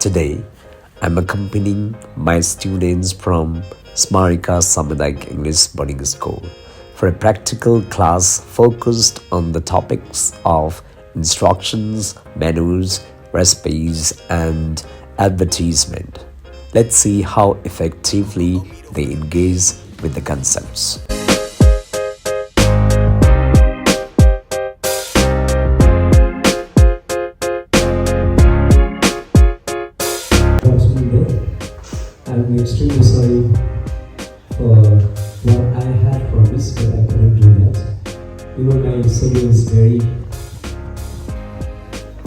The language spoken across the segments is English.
Today, I'm accompanying my students from ℎ𝒑𝒏𝒃𝒃 Samudayic English Boarding School for a practical class focused on the topics of instructions, menus, recipes, and advertisement. Let's see how effectively they engage with the concepts. I'm extremely sorry for what I had promised, but I couldn't do that. You know, my schedule is very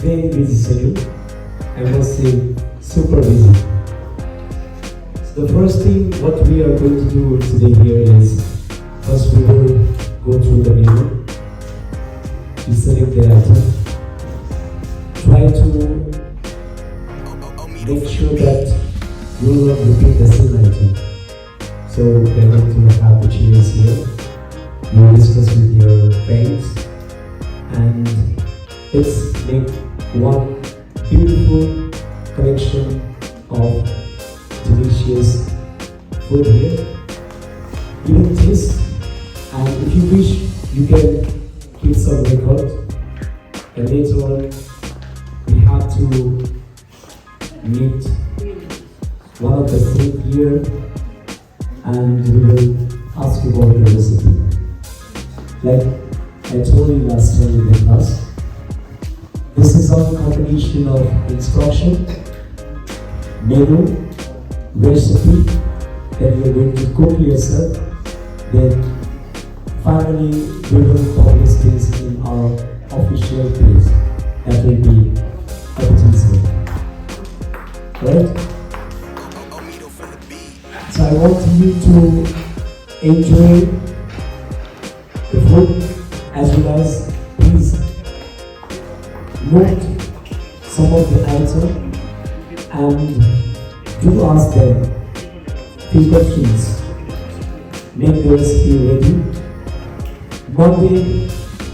busy schedule. I must say, super busy. So the first thing what we are going to do today here is, first we will go through the menu. You select the item. Try to make sure that you will not repeat the same item. So we are going to have the chairs here. You will discuss with your friends and let's make one beautiful collection of delicious food here. You will taste, and if you wish, you can keep some record. And later on, we have to meet one of the staff here, and we will ask you about the recipe. Like I told you last time in the class, this is a combination of instruction, menu, recipe that you are going to cook yourself. Then finally we will publish this in our official page. That will be advertisement. Right? So I want you to enjoy the food as well as please note some of the items and do ask them few questions. Make the recipe ready. One day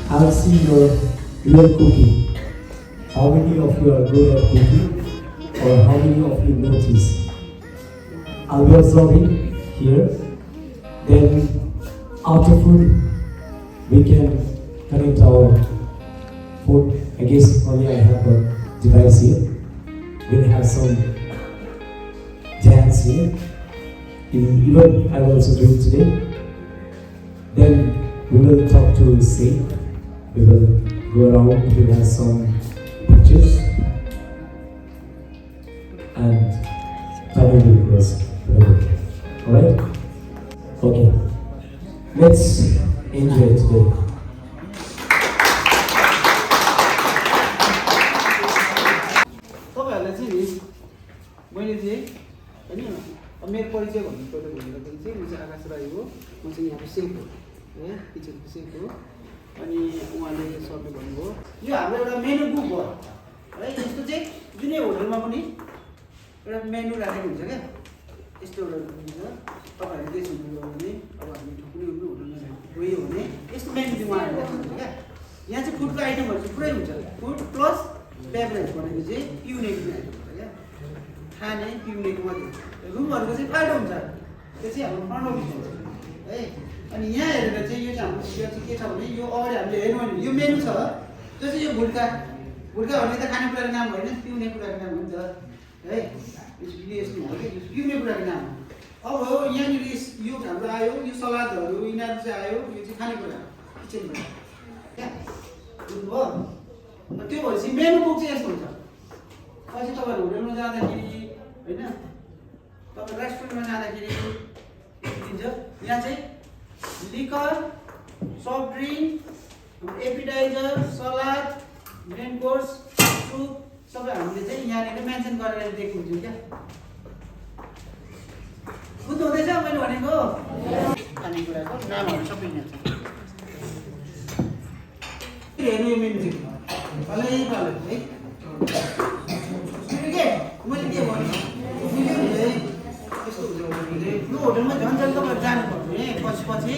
I'll see your real cooking. How many of you are good at cooking or how many of you notice? I'll be observing here. Then after food, we can connect our food. I guess only I have a device here. We'll have some dance here. Even I will also do it today. Then we will talk to 𝒏𝒃. We will go around. We will have some pictures and finally request. Alright? Okay. Let's enjoy today. तपाईहरुले चाहिँ नि मैले चाहिँ हैन मेरो परिचय भन्नु पर्यो भनेको चाहिँ म चाहिँ आकाश राई हो म चाहिँ यहाँ सेफ हो है किचनको सेफ हो अनि उहाँले सरले भन्नुभयो यो हाम्रो एउटा मेनु बुक हो है यस्तो चाहिँ जुनै होटलमा पनि एउटा मेनु राखेको हुन्छ क्या यस्तो एउटा हुन्छ तपाईहरुले देख्नुहुन्छ भने अब हामी कुनै होटलमा गयो भने यस्तो मेनु चाहिँ उहाँहरूले राख्नुहुन्छ क्या यहाँ चाहिँ फुडको आइटमहरु चाहिँ पुरै हुन्छ फुड प्लस बेभरेज भनेको चाहिँ पिउनेको आइटम हुन्छ क्या खाने पिउनेको मात्रै रुमहरुको चाहिँ फाल्टो हुन्छ त्यो चाहिँ हाम्रो फ्रन्ट अफिस हुन्छ है अनि यहाँ हेरेर चाहिँ यो चाहिँ हाम्रो चाहिँ के छ भने यो अगाडि हामीले हेर्नु भने यो मेनु छ त्यो चाहिँ यो गुड्का भने त खानेकुराको नाम होइन पिउने कुराको नाम हो नि त है यस्तो हो कि पिउने कुराको नाम हो अब हो यहाँनिर यो हाम्रो आयो यो सलादहरू यिनीहरू चाहिँ आयो यो चाहिँ खानेकुरा किचनबाट क्या बुझ्नुभयो त्यो भएपछि मेनु बुक चाहिँ यस्तो हुन्छ पछि तपाईहरु होटलमा जाँदाखेरि हैन तपाईं रेस्टुरेन्टमा जाँदाखेरि दिन्छ यहाँ चाहिँ लिकर सफ्ट ड्रिंक एपिटाइजर सलाद मेन कोर्स सुप सबै हामीले चाहिँ यहाँनिर मेन्सन गरेर दिएको हुन्छ क्या बुझ्नु हुँदैछ मैले भनेको खानेकुराको नामहरू सबै यहाँ छ हेर्नु यो मेनु चाहिँ भलै है के मैले के भन्नु यस्तो हुन्छ भने यो होटलमा झन् तपाईहरु जानुपर्ने पछि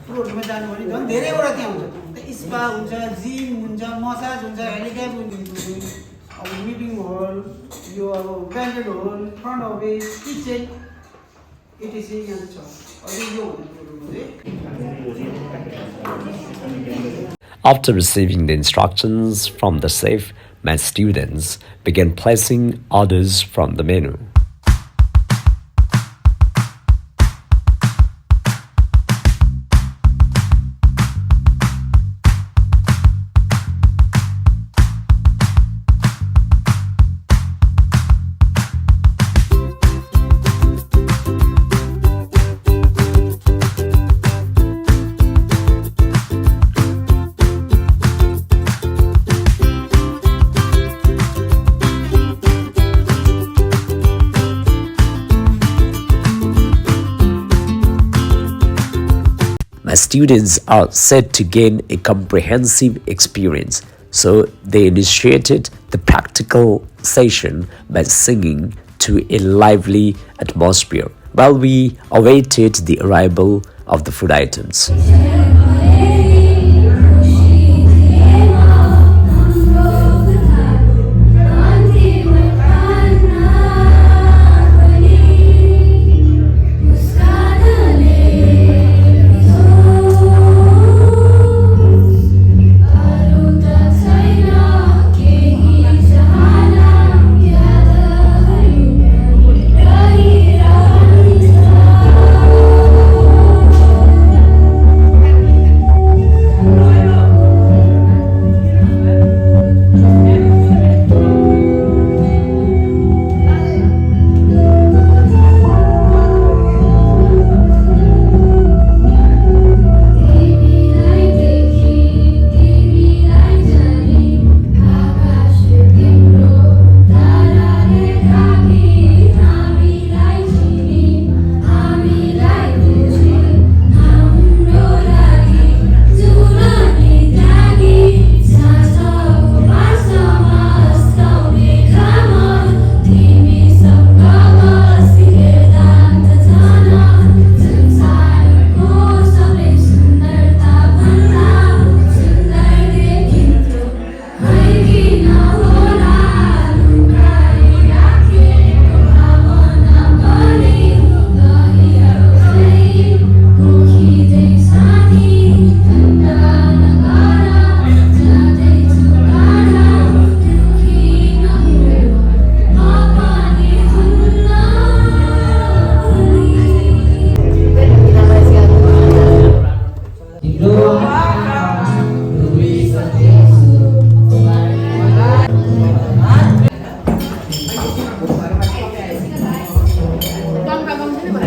ठुलो होटलमा जानु भने झन् धेरैवटा त्यहाँ हुन्छ स्पा हुन्छ जिम हुन्छ मसाज हुन्छ ह्यान्डिक्याप हुन्छ अब मिटिङ हल यो अब ब्रान्डेड हो फ्रन्ट अफिस किचन etc यहाँ छ अनि यो After receiving the instructions from the chef, my students began placing orders from the menu. My students are set to gain a comprehensive experience, so they initiated the practical session by singing to a lively atmosphere while we awaited the arrival of the food items.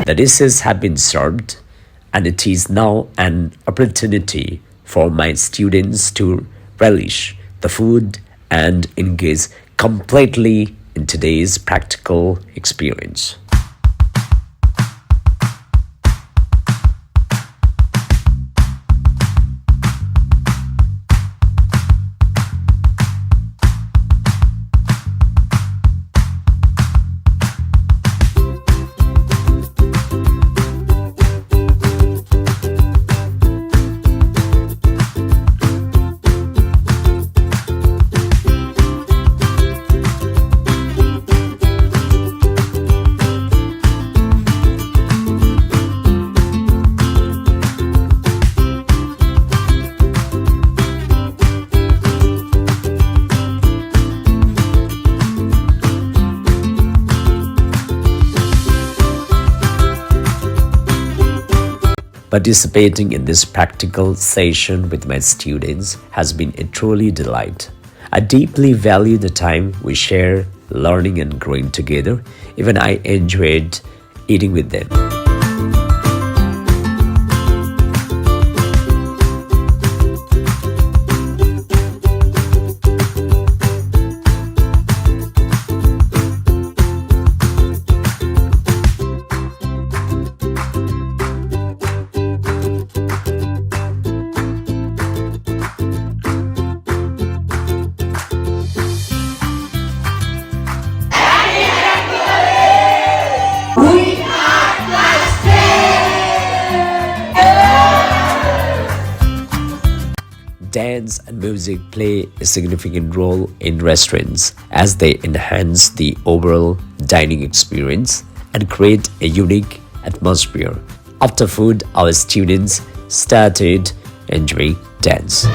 The dishes have been served, and it is now an opportunity for my students to relish the food and engage completely in today's practical experience. Participating in this practical session with my students has been a truly delight. I deeply value the time we share learning and growing together. Even I enjoyed eating with them. We are Dance and music play a significant role in restaurants as they enhance the overall dining experience and create a unique atmosphere. After food, our students started enjoying dance.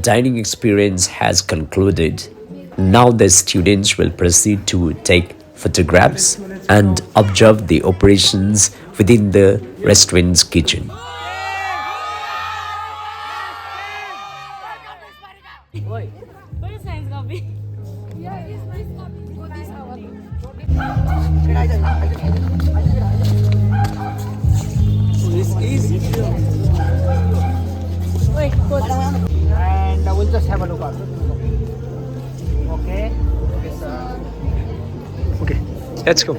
Dining experience has concluded. Now the students will proceed to take photographs and observe the operations within the restaurant's kitchen. And we'll just have a look at it. Okay? Okay, sir. Okay, let's go.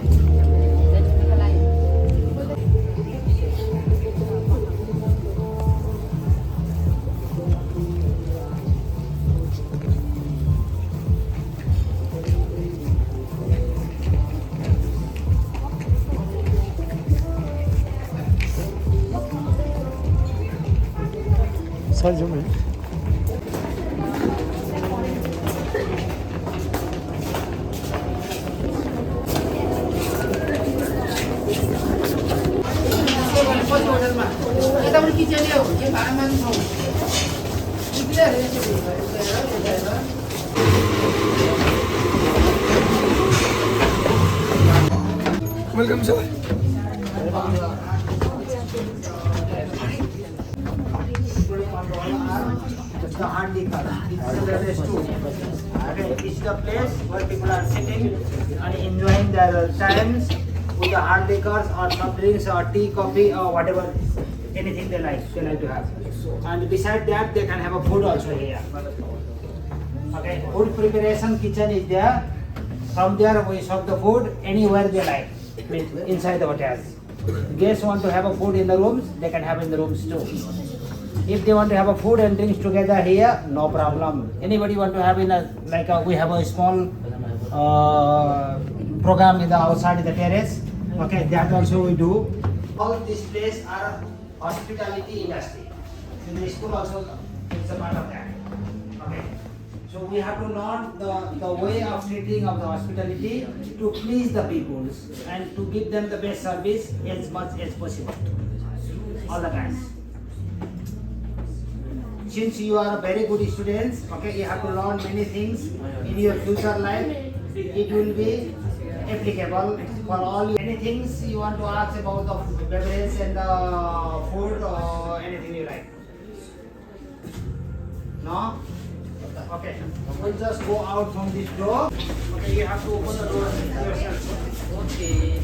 Sadece mi? Welcome, sir. The ℧𝓃𝓊. It's the place where people are sitting and enjoying their times with the ℧𝓃𝓊s or soft drinks or tea, coffee or whatever, anything they like to have. And beside that, they can have a food also here. Okay, food preparation kitchen is there. From there, we serve the food anywhere they like, inside the hotels. Guests want to have a food in the rooms, they can have in the rooms too. If they want to have a food and drinks together here, no problem. Anybody want to have in a, like we have a small program in the outside the terrace. Okay, that also we do. All these places are hospitality industry. In the school also, it's a part of that. Okay. So we have to learn the way of treating of the hospitality to please the people and to give them the best service as much as possible. All the time. Since you are a very good students, okay, you have to learn many things in your future life. It will be applicable for all you. Any things you want to ask about the beverage and the food or anything you like? No? Okay. We'll just go out from this door. Okay, you have to open the door yourself. Okay.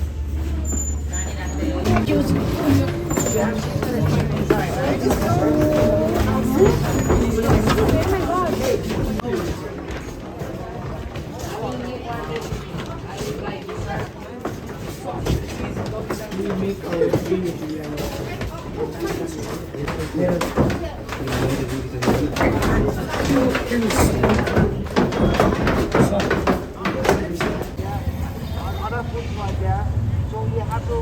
Other foods were there, so you have to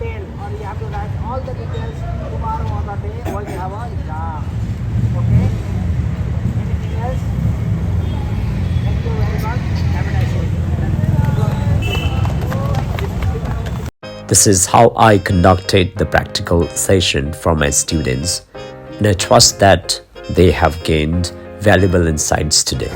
tell or you have to write all the details tomorrow on the day when you have a exam. Okay? Anything else? Thank you very much. Have a nice day. This is how I conducted the practical session for my students, and I trust that they have gained valuable insights today.